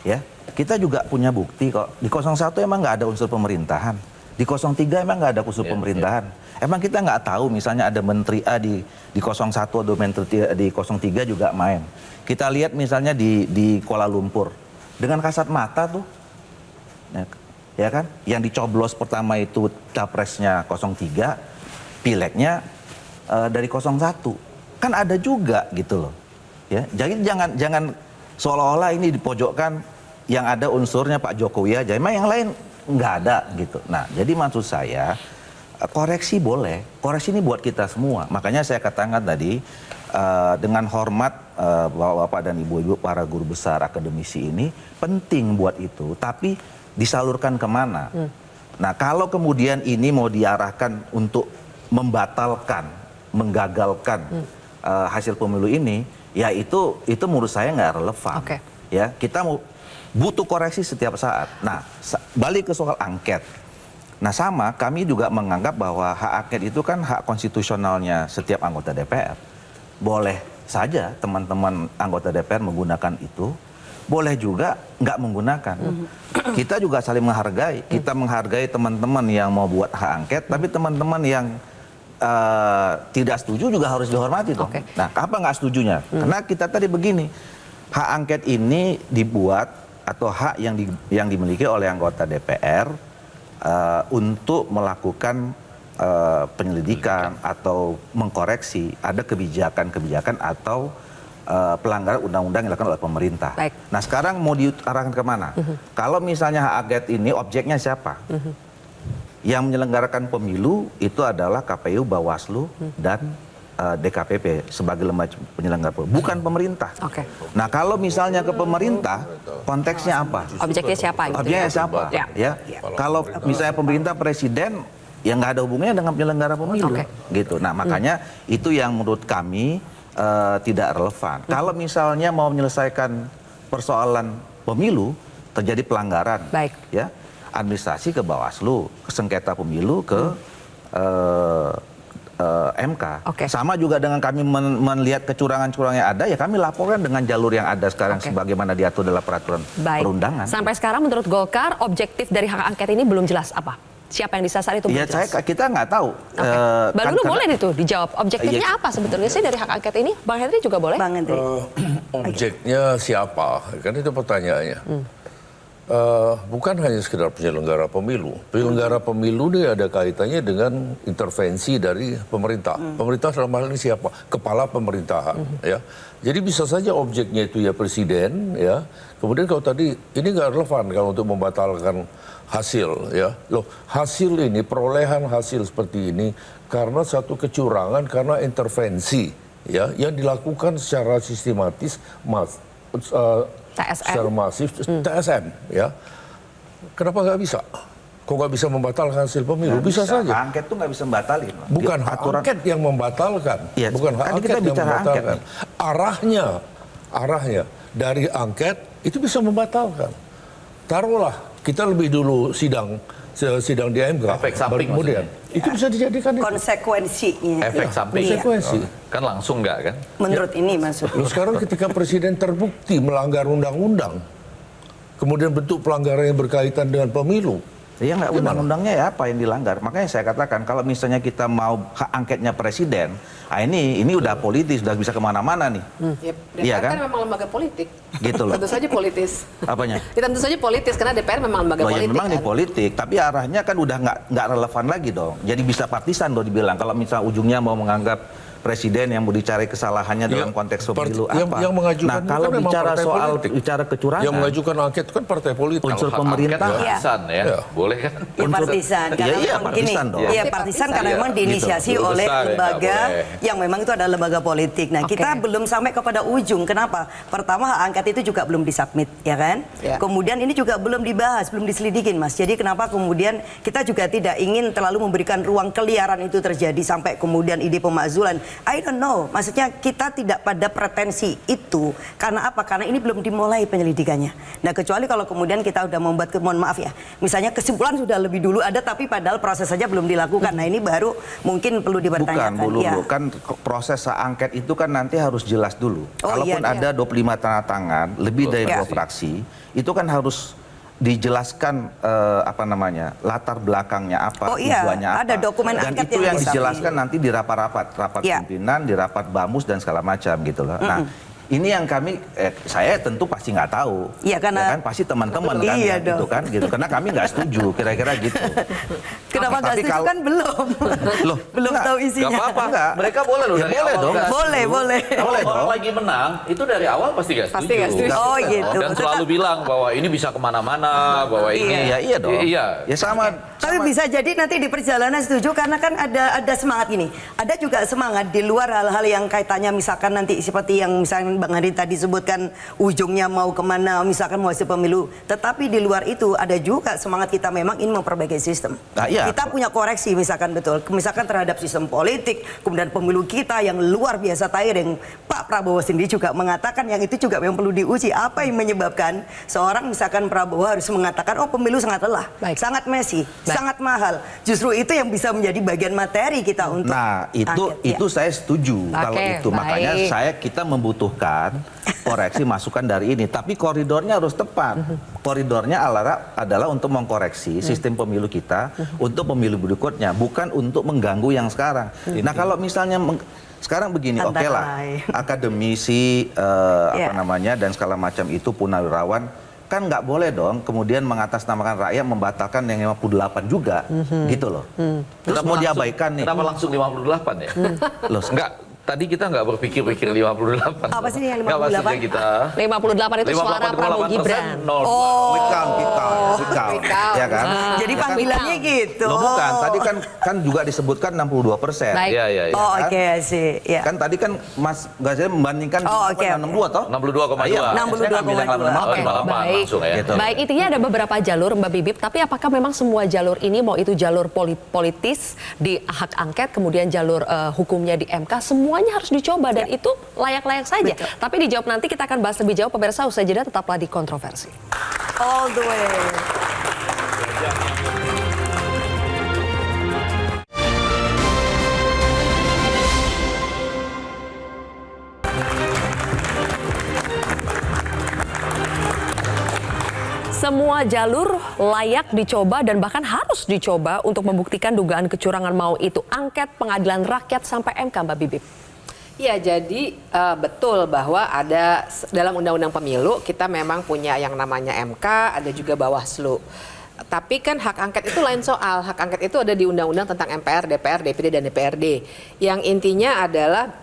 ya. Kita juga punya bukti kok di 01 emang nggak ada unsur pemerintahan, di 03 emang nggak ada unsur pemerintahan. Emang kita nggak tahu misalnya ada menteri A di 01 atau menteri di 03 juga main. Kita lihat misalnya di Kuala Lumpur dengan kasat mata tuh ya kan, yang dicoblos pertama itu capresnya 03, pileknya dari 01, kan ada juga gitu loh ya. Jadi jangan seolah-olah ini dipojokkan yang ada unsurnya Pak Jokowi aja, emang yang lain nggak ada gitu. Nah jadi maksud saya koreksi boleh. Koreksi ini buat kita semua. Makanya saya katakan tadi, dengan hormat Bapak dan Ibu-Ibu para guru besar akademisi ini, penting buat itu, tapi disalurkan kemana? Nah, kalau kemudian ini mau diarahkan untuk membatalkan, menggagalkan hasil pemilu ini, ya itu menurut saya nggak relevan. Ya, kita butuh koreksi setiap saat. Nah, balik ke soal angket. Nah, sama kami juga menganggap bahwa hak angket itu kan hak konstitusionalnya setiap anggota DPR. Boleh saja teman-teman anggota DPR menggunakan itu, boleh juga nggak menggunakan. Kita juga saling menghargai. Kita menghargai teman-teman yang mau buat hak angket, tapi teman-teman yang tidak setuju juga harus dihormati dong. Nah, apa nggak setujunya? Karena kita tadi begini, hak angket ini dibuat atau hak yang dimiliki oleh anggota DPR untuk melakukan penyelidikan atau mengkoreksi ada kebijakan-kebijakan atau pelanggaran undang-undang yang dilakukan oleh pemerintah. Nah, sekarang mau diarahkan kemana? Kalau misalnya hak angket ini objeknya siapa? Yang menyelenggarakan pemilu itu adalah KPU, Bawaslu, dan DKPP sebagai lembaga penyelenggara pemilu, bukan pemerintah. Nah, kalau misalnya ke pemerintah, konteksnya apa? Objeknya siapa? Gitu Objeknya siapa? Ya. Kalau misalnya pemerintah, presiden, ya nggak ada hubungannya dengan penyelenggara pemilu, gitu. Nah, makanya itu yang menurut kami tidak relevan. Kalau misalnya mau menyelesaikan persoalan pemilu, terjadi pelanggaran, ya, administrasi ke Bawaslu, sengketa pemilu ke MK. Sama juga dengan kami melihat kecurangan-kecurangan yang ada, ya kami laporkan dengan jalur yang ada sekarang sebagaimana diatur dalam peraturan perundangan. Sampai sekarang menurut Golkar, objektif dari hak angket ini belum jelas apa? Siapa yang disasar itu belum jelas? Kita nggak tahu. Bang Lulu boleh itu dijawab. Objektifnya apa sebetulnya sih dari hak angket ini? Bang Henry juga boleh? Bang Henry. Objeknya siapa? Kan itu pertanyaannya. Bukan hanya sekedar penyelenggara pemilu. Penyelenggara pemilu ini ada kaitannya dengan intervensi dari pemerintah. Pemerintah dalam hal ini siapa? Kepala pemerintahan. Ya. Jadi bisa saja objeknya itu ya presiden. Ya. Kemudian kalau tadi ini nggak relevan kalau untuk membatalkan hasil. Ya. Loh, hasil ini, perolehan hasil seperti ini karena satu kecurangan, karena intervensi ya yang dilakukan secara sistematis secara masif, TSM, ya. Kenapa nggak bisa? Kok nggak bisa membatalkan hasil pemilu? Bisa saja. Hak angket tuh nggak bisa membatalkan. Bukan hak angket yang membatalkan. Bukan hak angket yang membatalkan. Arahnya dari angket itu bisa membatalkan. Taruhlah kita lebih dulu sidang di MK. Efek samping kemudian itu bisa dijadikan konsekuensinya. Efek samping. Konsekuensi. Kan langsung nggak kan? Menurut ini maksudnya. Loh, sekarang ketika presiden terbukti melanggar undang-undang, kemudian bentuk pelanggaran yang berkaitan dengan pemilu. Ya nggak, undang-undangnya ya apa yang dilanggar. Makanya saya katakan kalau misalnya kita mau hak angketnya presiden, ini udah politis, udah bisa kemana-mana nih. Iya kan? Memang lembaga politik. Gitu loh. Tentu saja politis. Apanya? Ya, tentu saja politis karena DPR memang lembaga politik. Memang nih politik, tapi arahnya kan udah nggak relevan lagi dong. Jadi bisa partisan dong dibilang. Kalau misalnya ujungnya mau menganggap presiden yang mau dicari kesalahannya dalam konteks pemilu apa? Yang mengajukan nah, kalau bicara soal bicara kecurangan, yang mengajukan angket itu kan partai politik. Unsur pemerintah, boleh kan? Ya, partisan, karena memang gini, ya partisan karena memang diinisiasi oleh lembaga yang memang itu adalah lembaga politik. Nah, kita belum sampai kepada ujung. Kenapa? Pertama, hak angket itu juga belum disubmit, ya kan? Kemudian ini juga belum dibahas, belum diselidikin, Mas. Jadi kenapa kemudian kita juga tidak ingin terlalu memberikan ruang keliaran itu terjadi sampai kemudian ide pemakzulan. I don't know, maksudnya kita tidak pada pretensi itu. Karena apa? Karena ini belum dimulai penyelidikannya. Nah, kecuali kalau kemudian kita udah membuat, mohon maaf ya, misalnya kesimpulan sudah lebih dulu ada, tapi padahal proses saja belum dilakukan. Nah, ini baru mungkin perlu dipertanyakan. Bukan, kan proses angket itu kan nanti harus jelas dulu. Kalaupun ada 25 tanda tangan, lebih dari 2 fraksi, itu kan harus dijelaskan latar belakangnya apa, tujuannya apa. Ada dokumen dan angket itu yang dijelaskan nanti di rapat pimpinan, di rapat bamus dan segala macam gitu loh. Nah, ini yang kami, saya tentu pasti nggak tahu. Iya, karena- Ya kan pasti teman-teman kan, Iya yang gitu kan, gitu. Karena kami nggak setuju, kira-kira gitu. Kenapa nggak Tapi setuju kalau- kan belum? Loh, belum nggak, tahu isinya. Gak apa-apa, Enggak. mereka boleh loh Ya, dari boleh awal dong. nggak Boleh, setuju. boleh. Kalau Boleh orang dong. lagi menang, itu dari awal pasti gak setuju. Pasti nggak setuju. Oh gitu. Dan selalu bilang bahwa ini bisa kemana-mana, bahwa ini... Iya dong. Iya. Ya sama. Tapi bisa jadi nanti di perjalanan setuju karena kan ada semangat gini. Ada juga semangat di luar hal-hal yang kaitannya misalkan nanti seperti yang misalkan Bang Hadi tadi sebutkan ujungnya mau kemana, misalkan mau hasil pemilu. Tetapi di luar itu ada juga semangat kita memang ingin memperbaiki sistem. Nah, iya. Kita punya koreksi misalkan betul, misalkan terhadap sistem politik, kemudian pemilu kita yang luar biasa tiring. Pak Prabowo sendiri juga mengatakan yang itu juga yang perlu diuji. Apa yang menyebabkan seorang misalkan Prabowo harus mengatakan oh pemilu sangat lelah, sangat messy, sangat mahal. Justru itu yang bisa menjadi bagian materi kita untuk Nah, itu saya setuju kalau itu. Makanya kita membutuhkan koreksi masukan dari ini. Tapi koridornya harus tepat. Koridornya adalah untuk mengkoreksi sistem pemilu kita untuk pemilu berikutnya, bukan untuk mengganggu yang sekarang. Nah, kalau misalnya sekarang begini, oke lah, akademisi apa namanya dan segala macam itu purnawirawan kan nggak boleh dong kemudian mengatasnamakan rakyat membatalkan yang 58 juga, gitu loh. Terus mau diabaikan nih. Kenapa langsung 58 ya? Loh, Enggak, tadi kita nggak berpikir 58. Apa sih yang 58? Nggak, maksudnya kita 58 itu suara Prabowo Gibran. quick count, ya kan? Jadi panggilannya gitu. Loh bukan, tadi kan juga disebutkan 62%. Baik. Iya. Oh oke sih. Ya. Kan tadi kan Mas Ghazali membandingkan oke. 62 toh? 62,2. Iya, 62,2. Oke, baik. Langsung ya. Gitu. Baik, intinya ada beberapa jalur Mbak Bibip, tapi apakah memang semua jalur ini, mau itu jalur politis di hak angket, kemudian jalur hukumnya di MK, semuanya harus dicoba dan itu layak-layak saja. Betul. Tapi dijawab nanti, kita akan bahas lebih jauh. Pemirsa, usai jeda tetaplah di Kontroversi. All the way. Semua jalur layak dicoba dan bahkan harus dicoba untuk membuktikan dugaan kecurangan, mau itu angket, pengadilan rakyat, sampai MK, Mbak Bibip. Ya, jadi betul bahwa ada dalam Undang-Undang Pemilu kita memang punya yang namanya MK, ada juga Bawaslu. Tapi kan hak angket itu lain soal. Hak angket itu ada di Undang-Undang tentang MPR, DPR, DPD, dan DPRD. Yang intinya adalah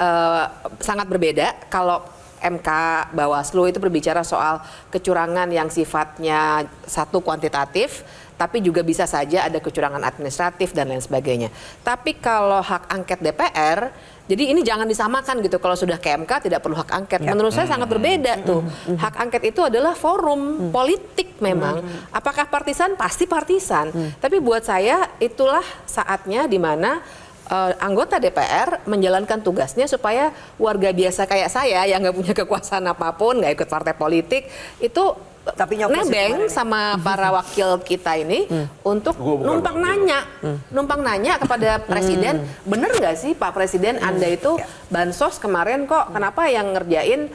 sangat berbeda. Kalau MK, Bawaslu itu berbicara soal kecurangan yang sifatnya satu kuantitatif, tapi juga bisa saja ada kecurangan administratif dan lain sebagainya. Tapi kalau hak angket DPR, jadi ini jangan disamakan gitu. Kalau sudah ke MK tidak perlu hak angket. Menurut saya sangat berbeda tuh. Hak angket itu adalah forum politik memang. Apakah partisan? Pasti partisan. Tapi buat saya itulah saatnya di mana anggota DPR menjalankan tugasnya supaya warga biasa kayak saya yang nggak punya kekuasaan apapun, nggak ikut partai politik, itu Tapi nyoplos nebeng itu sama para wakil kita ini untuk numpang nanya kepada Presiden, bener nggak sih Pak Presiden Anda itu bansos kemarin kok kenapa yang ngerjain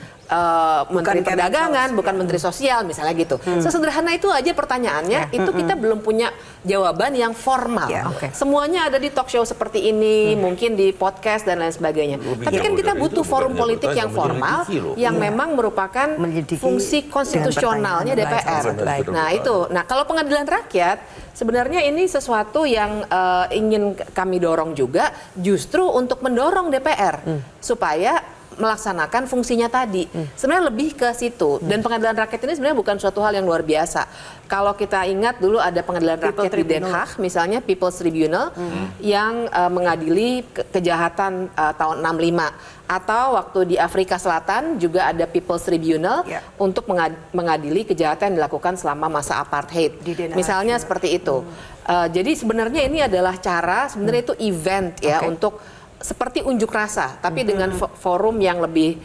Menteri Perdagangan bukan Menteri Sosial misalnya gitu. Sesederhana itu aja pertanyaannya, itu kita belum punya jawaban yang formal. Semuanya ada di talk show seperti ini, mungkin di podcast dan lain sebagainya. Tapi kan kita butuh forum politik yang formal yang memang merupakan fungsi konstitusionalnya DPR. Nah itu, kalau pengadilan rakyat sebenarnya ini sesuatu yang ingin kami dorong juga, justru untuk mendorong DPR supaya melaksanakan fungsinya tadi. Sebenarnya lebih ke situ. Dan pengadilan rakyat ini sebenarnya bukan suatu hal yang luar biasa. Kalau kita ingat dulu ada pengadilan rakyat di Den Haag, misalnya People's Tribunal, yang mengadili kejahatan tahun 65. Atau waktu di Afrika Selatan juga ada People's Tribunal untuk mengadili kejahatan yang dilakukan selama masa apartheid. Misalnya seperti itu. Jadi sebenarnya ini adalah cara, sebenarnya itu event ya untuk seperti unjuk rasa, tapi dengan forum yang lebih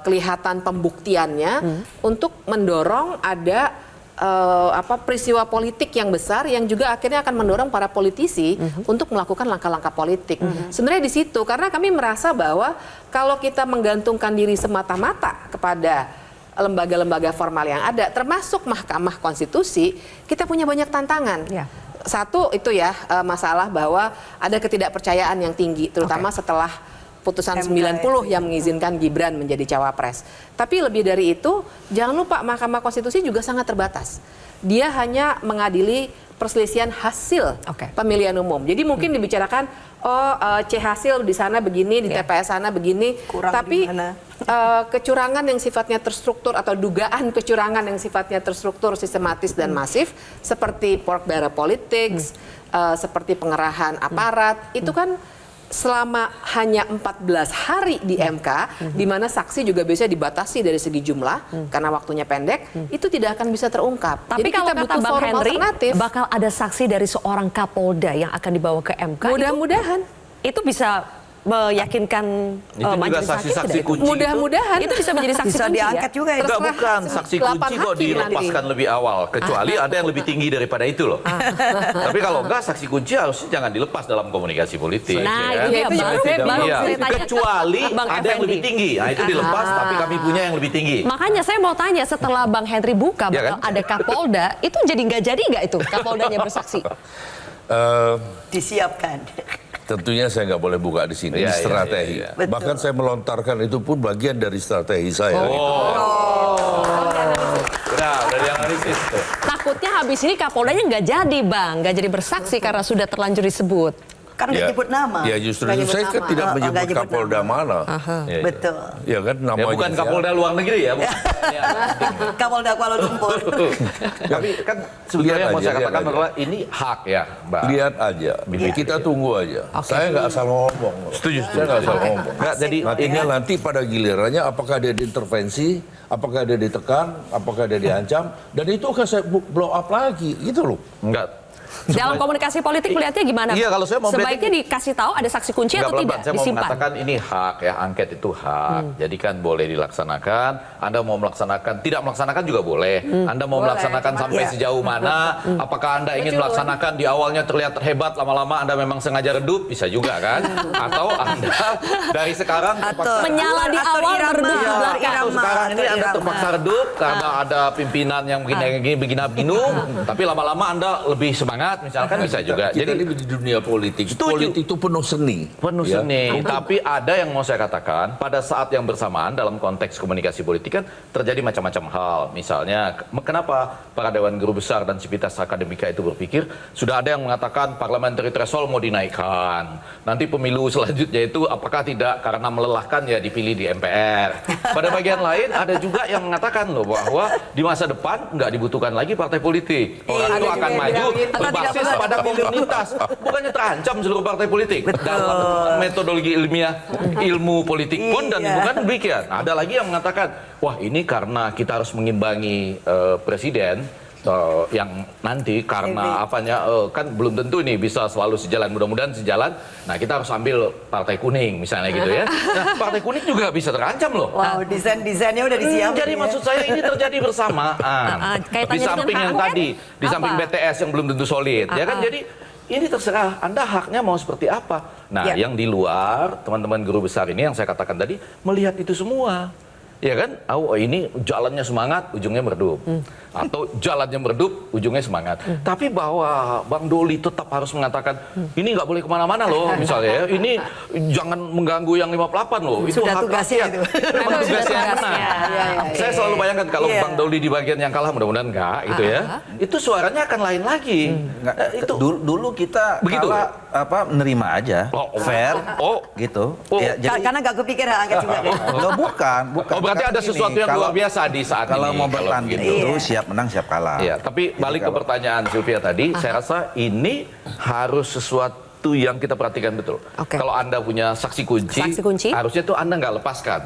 kelihatan pembuktiannya untuk mendorong ada peristiwa politik yang besar yang juga akhirnya akan mendorong para politisi untuk melakukan langkah-langkah politik. Sebenarnya di situ karena kami merasa bahwa kalau kita menggantungkan diri semata-mata kepada lembaga-lembaga formal yang ada, termasuk Mahkamah Konstitusi, kita punya banyak tantangan. Satu itu ya masalah bahwa ada ketidakpercayaan yang tinggi, terutama setelah putusan 90 yang mengizinkan Gibran menjadi cawapres. Tapi lebih dari itu, jangan lupa Mahkamah Konstitusi juga sangat terbatas. Dia hanya mengadili perselisihan hasil pemilihan umum. Jadi mungkin dibicarakan, C hasil di sana begini, di TPS sana begini. Tapi kecurangan yang sifatnya terstruktur atau dugaan kecurangan yang sifatnya terstruktur, sistematis dan masif, seperti pork barrel politics, seperti pengerahan aparat, itu kan selama hanya 14 hari di MK, di mana saksi juga biasanya dibatasi dari segi jumlah karena waktunya pendek, itu tidak akan bisa terungkap. Tapi jadi kalau kita kata butuh Bang forum Henry, alternatif. bakal ada saksi dari seorang Kapolda yang akan dibawa ke MK. Mudah-mudahan itu bisa meyakinkan majelis hakim saksi-saksi tidak? kunci Mudah-mudahan itu bisa menjadi saksi Bisa kunci diangkat ya? juga itu. Enggak, bukan saksi kunci kok dilepaskan lebih awal, kecuali ada yang lebih tinggi daripada itu loh. Tapi kalau enggak, saksi kunci harusnya jangan dilepas dalam komunikasi politik. Nah, ya. itu dia baru Iya, saya tanya kecuali Bang ada yang Effendi. lebih tinggi. Nah, itu dilepas, tapi kami punya yang lebih tinggi. Makanya saya mau tanya, setelah Bang Henry buka Ya bakal kan? ada Kapolda, itu jadi nggak itu Kapoldanya bersaksi? Disiapkan. Tentunya saya nggak boleh buka di sini, Iya, ini strategi. iya, iya. Bahkan saya melontarkan itu pun bagian dari strategi saya. Benar, dari analisis tuh. Takutnya habis ini Kapoldanya nggak jadi, Bang, nggak jadi bersaksi karena sudah terlanjur disebut. Kan nggak nyebut nama. Ya justru Nggak itu nyebut saya kan nama. tidak nggak menyebut nyebut Kapolda nama. mana. Iya, iya. Betul. Ya kan Ya namanya. bukan siapa? Kapolda luar negeri ya. bukan. Ya. Kapolda Kuala Lumpur. Tapi kan sebetulnya yang mau Lihat saya aja, katakan lihat adalah ini hak ya, Mbak. Lihat aja, kita tunggu aja. Saya nggak asal ngomong. Setuju, Saya nggak asal ngomong. Nggak, jadi Tinggal nanti pada gilirannya apakah dia diintervensi, apakah dia ditekan, apakah dia diancam, dan itu akan saya blow up lagi, gitu loh. enggak. Dalam komunikasi politik melihatnya gimana? Iya, Bang? kalau saya mau sebaiknya dikasih tahu ada saksi kunci Enggak, atau tidak, pelan-pelan. Saya mau disimpan. mengatakan ini hak ya, angket itu hak. Jadi kan boleh dilaksanakan. Anda mau melaksanakan, tidak melaksanakan juga boleh. Anda mau melaksanakan sampai sejauh mana? Apakah Anda ingin melaksanakan di awalnya terlihat hebat, lama-lama Anda memang sengaja redup, bisa juga kan? Atau Anda dari sekarang terpaksa menyala di awal, meredup di Ya, belakang. atau sekarang ini Anda terpaksa redup karena ada pimpinan yang begini, tapi lama-lama Anda lebih semangat, misalkan bisa juga. Kita Jadi di dunia politik, Setuju. politik itu penuh seni. penuh Ya. seni. Tapi ada yang mau saya katakan, pada saat yang bersamaan dalam konteks komunikasi politik kan terjadi macam-macam hal. Misalnya, kenapa para Dewan Guru Besar dan Sivitas Akademika itu berpikir, sudah ada yang mengatakan parliamentary threshold mau dinaikkan. Nanti pemilu selanjutnya itu apakah tidak karena melelahkan ya dipilih di MPR. Pada bagian lain ada juga yang mengatakan loh bahwa di masa depan nggak dibutuhkan lagi partai politik. Orang itu akan maju berbasis pada komunitas. Bukannya terancam seluruh partai politik. Dalam metodologi ilmiah ilmu politik pun dan bukan demikian. Ada lagi yang mengatakan, wah ini karena kita harus mengimbangi presiden yang nanti karena apanya kan belum tentu ini bisa selalu sejalan, mudah-mudahan sejalan. Nah kita harus ambil partai kuning misalnya gitu ya. Nah partai kuning juga bisa terancam loh. Wow, desainnya udah disiapin. Jadi maksud saya ini terjadi bersamaan. Di samping yang tadi, di samping BTS yang belum tentu solid, ya kan. Jadi ini terserah Anda haknya mau seperti apa. Nah, yang di luar teman-teman guru besar ini yang saya katakan tadi melihat itu semua. Ya kan? Oh ini jalannya semangat, ujungnya meredup. Atau jalannya meredup, ujungnya semangat. Tapi bahwa Bang Doli tetap harus mengatakan, ini nggak boleh kemana-mana loh, misalnya ya. Ini jangan mengganggu yang 58 loh. Itu Sudah hak tugasnya rakyat. itu. Memang tugasnya yang menang. Saya selalu bayangkan kalau Iya. Bang Doli di bagian yang kalah, mudah-mudahan enggak gitu ya. Itu suaranya akan lain lagi. Nggak, Itu dulu kita Begitu? kalah nerima aja, fair, gitu. Oh. Ya, jadi Karena nggak kepikir hak angket juga. Loh, bukan. Oh, berarti ada Karena sesuatu gini, yang luar biasa di saat kalau ini. mau bertanding begitu. itu siap menang siap kalah. Iya, tapi balik ke pertanyaan Sylvia tadi, saya rasa ini harus sesuatu yang kita perhatikan betul. Kalau Anda punya saksi kunci, harusnya tuh Anda nggak lepaskan.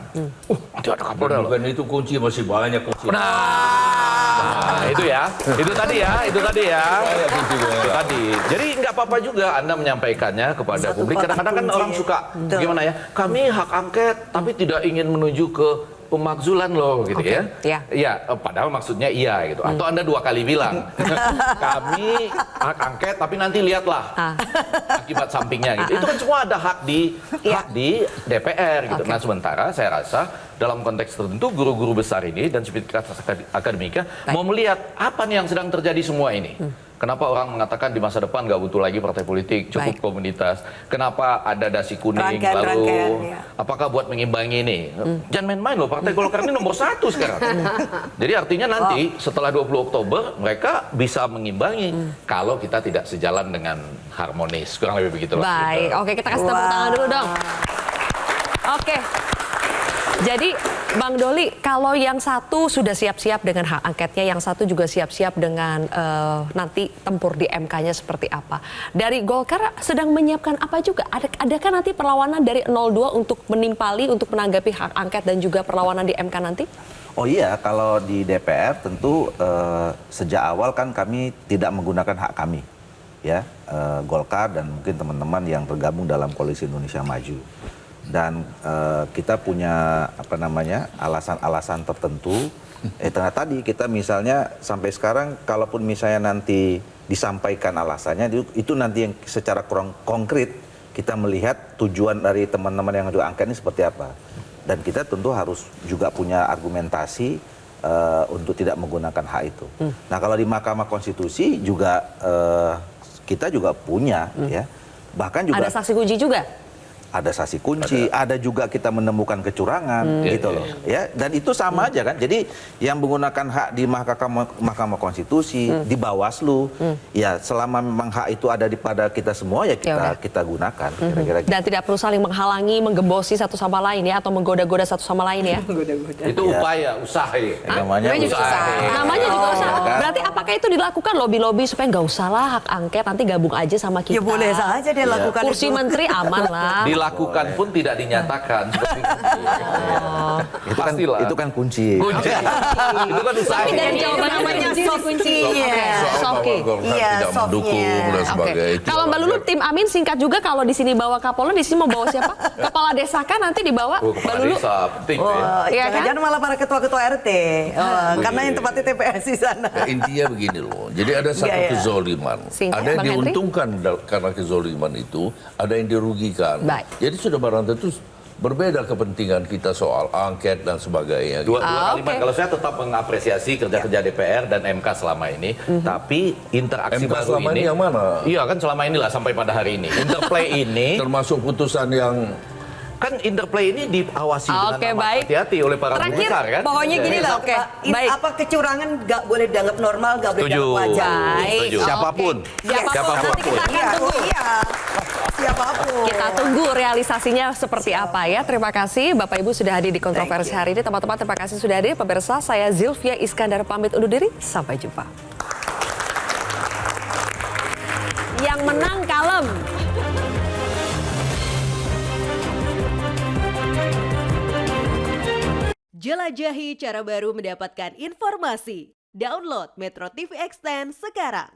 Nanti ada Kapolda loh. Bukan itu kunci, masih banyak kunci. Nah, itu ya, itu tadi ya. Itu tadi. Jadi nggak apa-apa juga Anda menyampaikannya kepada publik. Kadang-kadang kan orang suka gimana ya, kami hak angket tapi tidak ingin menuju ke pemakzulan loh gitu ya. Iya, padahal maksudnya iya gitu. Atau Anda 2 kali bilang, kami hak angket tapi nanti lihatlah akibat sampingnya gitu. Itu kan semua ada hak di DPR gitu. Nah sementara saya rasa dalam konteks tertentu guru-guru besar ini dan Sivitas Akademika mau melihat apa nih yang sedang terjadi semua ini. Kenapa orang mengatakan di masa depan nggak butuh lagi partai politik, cukup komunitas? Kenapa ada dasi kuning lalu? Apakah buat mengimbangi ini? Jangan main-main loh, Partai Golkar ini nomor 1 sekarang. Jadi artinya nanti setelah 20 Oktober mereka bisa mengimbangi kalau kita tidak sejalan dengan harmonis. Kurang lebih begitu. Baik, oke kita kasih tepuk tangan dulu dong. Oke. Jadi Bang Doli, kalau yang satu sudah siap-siap dengan hak angketnya, yang satu juga siap-siap dengan nanti tempur di MK-nya seperti apa. Dari Golkar sedang menyiapkan apa juga? Adakah nanti perlawanan dari 02 untuk menimpali, untuk menanggapi hak angket dan juga perlawanan di MK nanti? Oh iya, kalau di DPR tentu sejak awal kan kami tidak menggunakan hak kami, ya, Golkar dan mungkin teman-teman yang tergabung dalam Koalisi Indonesia Maju. Dan kita punya alasan-alasan tertentu. Tadi kita misalnya sampai sekarang, kalaupun misalnya nanti disampaikan alasannya, itu nanti yang secara kurang konkret kita melihat tujuan dari teman-teman yang juga angket ini seperti apa. Dan kita tentu harus juga punya argumentasi untuk tidak menggunakan hak itu. Nah kalau di Mahkamah Konstitusi juga kita juga punya, ya, bahkan juga ada saksi kunci juga. Ada saksi kunci, ada juga kita menemukan kecurangan, gitu loh, ya. Dan itu sama aja kan. Jadi yang menggunakan hak di Mahkamah Konstitusi, di Bawaslu, ya selama memang hak itu ada pada kita semua ya kita gunakan. Kira-kira Dan tidak perlu saling menghalangi, menggembosi satu sama lain ya, atau menggoda-goda satu sama lain ya. Itu upaya, usaha ya. Namanya usaha. Namanya juga usaha. Berarti apakah itu dilakukan lobby-lobby supaya nggak usah lah hak angket, nanti gabung aja sama kita. Ya boleh saja dia lakukan Kursi itu. menteri aman lah. Dilakukan pun tidak dinyatakan seperti itu. Itu kan kunci. Kunci. Itu kan usaha. Tapi dari jawaban namanya soft kuncinya. Iya, tidak mendukung dan sebagainya. Kalau Mbak Lulu tim Amin singkat juga, kalau di sini bawa Kapolda, di sini mau bawa siapa? Kepala desa kan nanti dibawa Mbak Lulu. Desa penting. Iya kan? Jangan malah para ketua-ketua RT. Karena yang tempatnya TPS di sana. Intinya begini loh, jadi ada satu kezoliman. Ada yang diuntungkan karena kezoliman itu, ada yang dirugikan. Jadi sudah barang tentu berbeda kepentingan kita soal angket dan sebagainya. Dua kalimat, kalau saya tetap mengapresiasi kerja-kerja DPR dan MK selama ini, tapi interaksi MK baru selama ini yang mana? Iya kan selama inilah sampai pada hari ini. Interplay ini termasuk putusan yang kan interplay ini diawasi dengan amat hati-hati oleh para guru besar kan. Pokoknya gini loh, apa kecurangan nggak boleh dianggap normal, nggak boleh dianggap wajar. Siapapun. Siapapun. Siapapun. Kita tunggu realisasinya seperti apa ya. Terima kasih Bapak Ibu sudah hadir di kontroversi hari ini. Teman-teman terima kasih sudah hadir. Pemirsa, saya Zilvia Iskandar pamit undur diri. Sampai jumpa. Yang menang kalem. Jelajahi cara baru mendapatkan informasi. Download Metro TV Extend sekarang.